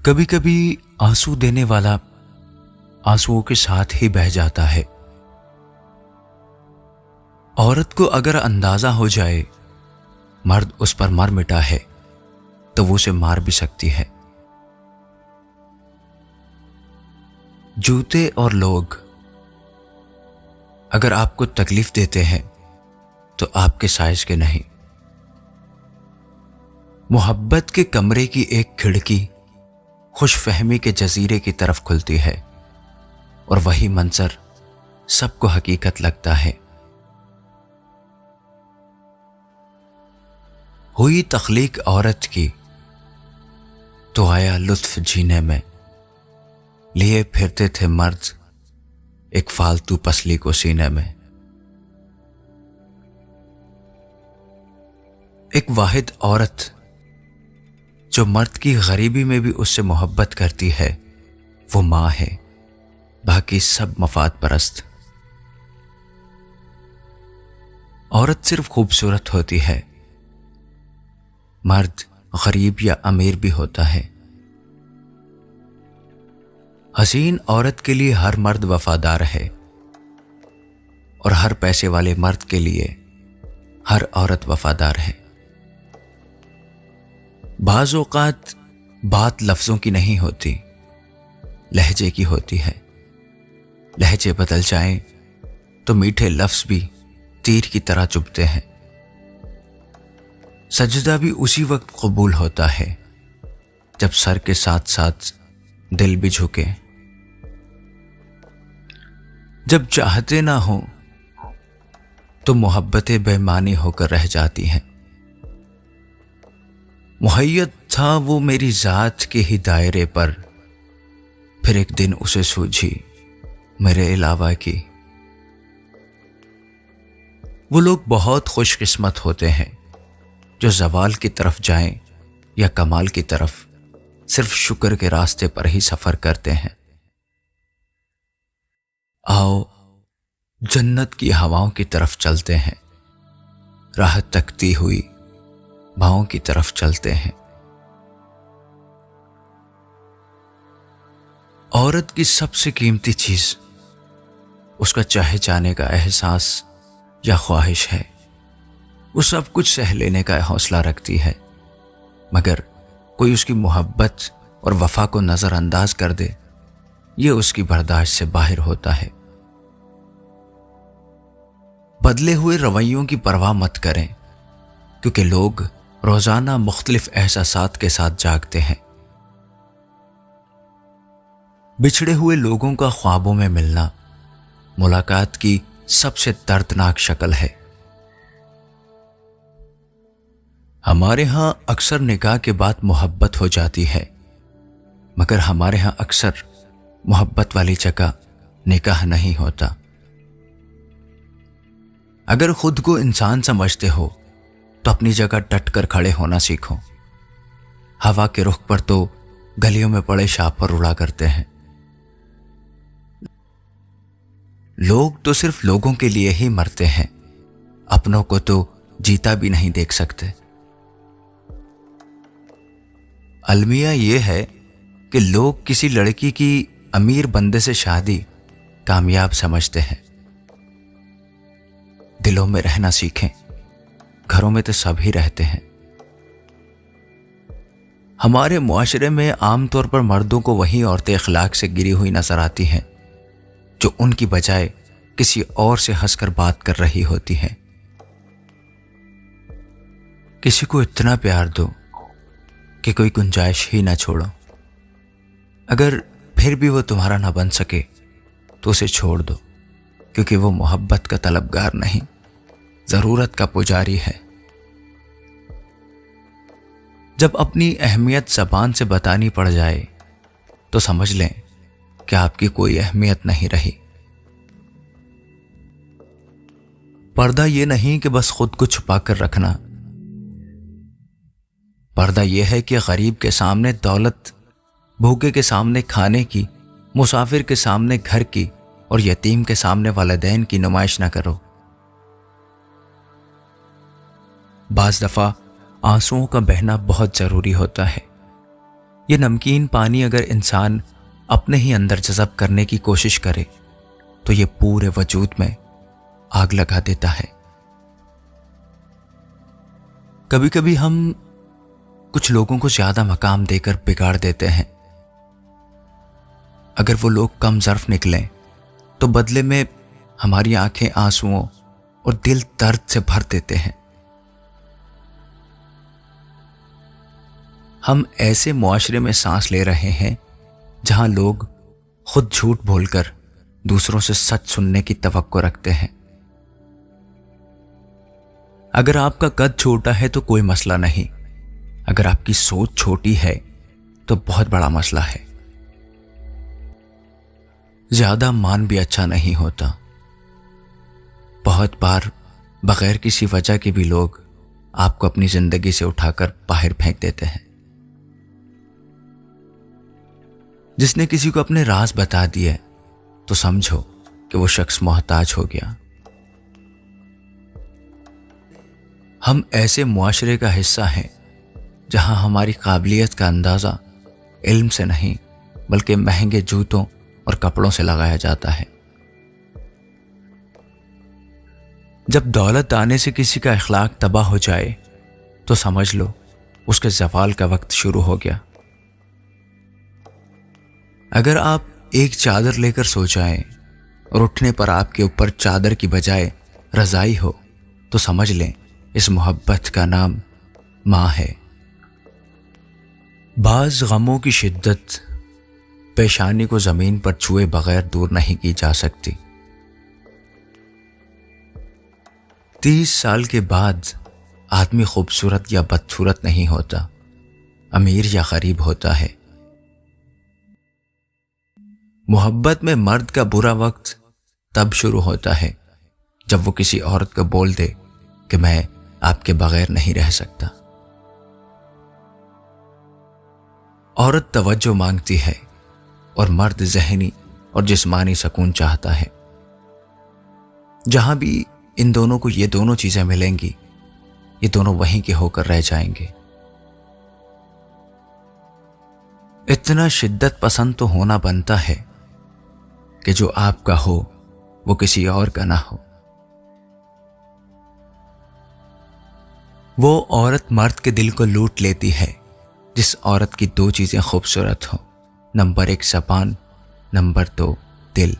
کبھی کبھی آنسو دینے والا آنسوؤں کے ساتھ ہی بہہ جاتا ہے۔ عورت کو اگر اندازہ ہو جائے مرد اس پر مر مٹا ہے تو وہ اسے مار بھی سکتی ہے۔ جوتے اور لوگ اگر آپ کو تکلیف دیتے ہیں تو آپ کے سائز کے نہیں۔ محبت کے کمرے کی ایک کھڑکی خوش فہمی کے جزیرے کی طرف کھلتی ہے اور وہی منظر سب کو حقیقت لگتا ہے۔ ہوئی تخلیق عورت کی تو آیا لطف جینے میں، لیے پھرتے تھے مرد ایک فالتو پسلی کو سینے میں۔ ایک واحد عورت جو مرد کی غریبی میں بھی اس سے محبت کرتی ہے وہ ماں ہے، باقی سب مفاد پرست۔ عورت صرف خوبصورت ہوتی ہے، مرد غریب یا امیر بھی ہوتا ہے۔ حسین عورت کے لیے ہر مرد وفادار ہے اور ہر پیسے والے مرد کے لیے ہر عورت وفادار ہے۔ بعض اوقات بات لفظوں کی نہیں ہوتی، لہجے کی ہوتی ہے۔ لہجے بدل جائیں تو میٹھے لفظ بھی تیر کی طرح چبھتے ہیں۔ سجدہ بھی اسی وقت قبول ہوتا ہے جب سر کے ساتھ ساتھ دل بھی جھکے۔ جب چاہتے نہ ہوں تو محبتیں بے معنی ہو کر رہ جاتی ہیں۔ محیط تھا وہ میری ذات کے ہی دائرے پر، پھر ایک دن اسے سوجھی میرے علاوہ کی۔ وہ لوگ بہت خوش قسمت ہوتے ہیں جو زوال کی طرف جائیں یا کمال کی طرف صرف شکر کے راستے پر ہی سفر کرتے ہیں۔ آؤ جنت کی ہواؤں کی طرف چلتے ہیں، راہ تکتی ہوئی بھاؤں کی طرف چلتے ہیں۔ عورت کی سب سے قیمتی چیز اس کا چاہے جانے کا احساس یا خواہش ہے۔ وہ سب کچھ سہ لینے کا حوصلہ رکھتی ہے، مگر کوئی اس کی محبت اور وفا کو نظر انداز کر دے، یہ اس کی برداشت سے باہر ہوتا ہے۔ بدلے ہوئے رویوں کی پرواہ مت کریں، کیونکہ لوگ روزانہ مختلف احساسات کے ساتھ جاگتے ہیں۔ بچھڑے ہوئے لوگوں کا خوابوں میں ملنا ملاقات کی سب سے دردناک شکل ہے۔ ہمارے ہاں اکثر نکاح کے بعد محبت ہو جاتی ہے، مگر ہمارے ہاں اکثر محبت والی جگہ نکاح نہیں ہوتا۔ اگر خود کو انسان سمجھتے ہو تو اپنی جگہ ڈٹ کر کھڑے ہونا سیکھو۔ ہوا کے رخ پر تو گلیوں میں پڑے شاپر اڑا کرتے ہیں۔ لوگ تو صرف لوگوں کے لیے ہی مرتے ہیں، اپنوں کو تو جیتا بھی نہیں دیکھ سکتے۔ المیہ یہ ہے کہ لوگ کسی لڑکی کی امیر بندے سے شادی کامیاب سمجھتے ہیں۔ دلوں میں رہنا سیکھیں، گھروں میں تو سب ہی رہتے ہیں۔ ہمارے معاشرے میں عام طور پر مردوں کو وہی عورتیں اخلاق سے گری ہوئی نظر آتی ہیں جو ان کی بجائے کسی اور سے ہنس کر بات کر رہی ہوتی ہیں۔ کسی کو اتنا پیار دو کہ کوئی گنجائش ہی نہ چھوڑو۔ اگر پھر بھی وہ تمہارا نہ بن سکے تو اسے چھوڑ دو، کیونکہ وہ محبت کا طلبگار نہیں، ضرورت کا پجاری ہے۔ جب اپنی اہمیت زبان سے بتانی پڑ جائے تو سمجھ لیں کہ آپ کی کوئی اہمیت نہیں رہی۔ پردہ یہ نہیں کہ بس خود کو چھپا کر رکھنا، پردہ یہ ہے کہ غریب کے سامنے دولت، بھوکے کے سامنے کھانے کی، مسافر کے سامنے گھر کی اور یتیم کے سامنے والدین کی نمائش نہ کرو۔ بعض دفعہ آنسوؤں کا بہنا بہت ضروری ہوتا ہے، یہ نمکین پانی اگر انسان اپنے ہی اندر جذب کرنے کی کوشش کرے تو یہ پورے وجود میں آگ لگا دیتا ہے۔ کبھی کبھی ہم کچھ لوگوں کو زیادہ مقام دے کر بگاڑ دیتے ہیں۔ اگر وہ لوگ کم ظرف نکلیں تو بدلے میں ہماری آنکھیں آنسوؤں اور دل درد سے بھر دیتے ہیں۔ ہم ایسے معاشرے میں سانس لے رہے ہیں جہاں لوگ خود جھوٹ بول کر دوسروں سے سچ سننے کی توقع رکھتے ہیں۔ اگر آپ کا قد چھوٹا ہے تو کوئی مسئلہ نہیں، اگر آپ کی سوچ چھوٹی ہے تو بہت بڑا مسئلہ ہے۔ زیادہ مان بھی اچھا نہیں ہوتا۔ بہت بار بغیر کسی وجہ کے بھی لوگ آپ کو اپنی زندگی سے اٹھا کر باہر پھینک دیتے ہیں۔ جس نے کسی کو اپنے راز بتا دیے تو سمجھو کہ وہ شخص محتاج ہو گیا۔ ہم ایسے معاشرے کا حصہ ہیں جہاں ہماری قابلیت کا اندازہ علم سے نہیں بلکہ مہنگے جوتوں اور کپڑوں سے لگایا جاتا ہے۔ جب دولت آنے سے کسی کا اخلاق تباہ ہو جائے تو سمجھ لو اس کے زوال کا وقت شروع ہو گیا۔ اگر آپ ایک چادر لے کر سو جائیں اور اٹھنے پر آپ کے اوپر چادر کی بجائے رضائی ہو تو سمجھ لیں اس محبت کا نام ماں ہے۔ بعض غموں کی شدت پیشانی کو زمین پر چھوئے بغیر دور نہیں کی جا سکتی۔ 30 سال کے بعد آدمی خوبصورت یا بدصورت نہیں ہوتا، امیر یا غریب ہوتا ہے۔ محبت میں مرد کا برا وقت تب شروع ہوتا ہے جب وہ کسی عورت کو بول دے کہ میں آپ کے بغیر نہیں رہ سکتا۔ عورت توجہ مانگتی ہے اور مرد ذہنی اور جسمانی سکون چاہتا ہے۔ جہاں بھی ان دونوں کو یہ دونوں چیزیں ملیں گی یہ دونوں وہیں کے ہو کر رہ جائیں گے۔ اتنا شدت پسند تو ہونا بنتا ہے کہ جو آپ کا ہو وہ کسی اور کا نہ ہو۔ وہ عورت مرد کے دل کو لوٹ لیتی ہے جس عورت کی 2 چیزیں خوبصورت ہوں، نمبر 1 زبان، نمبر 2 دل۔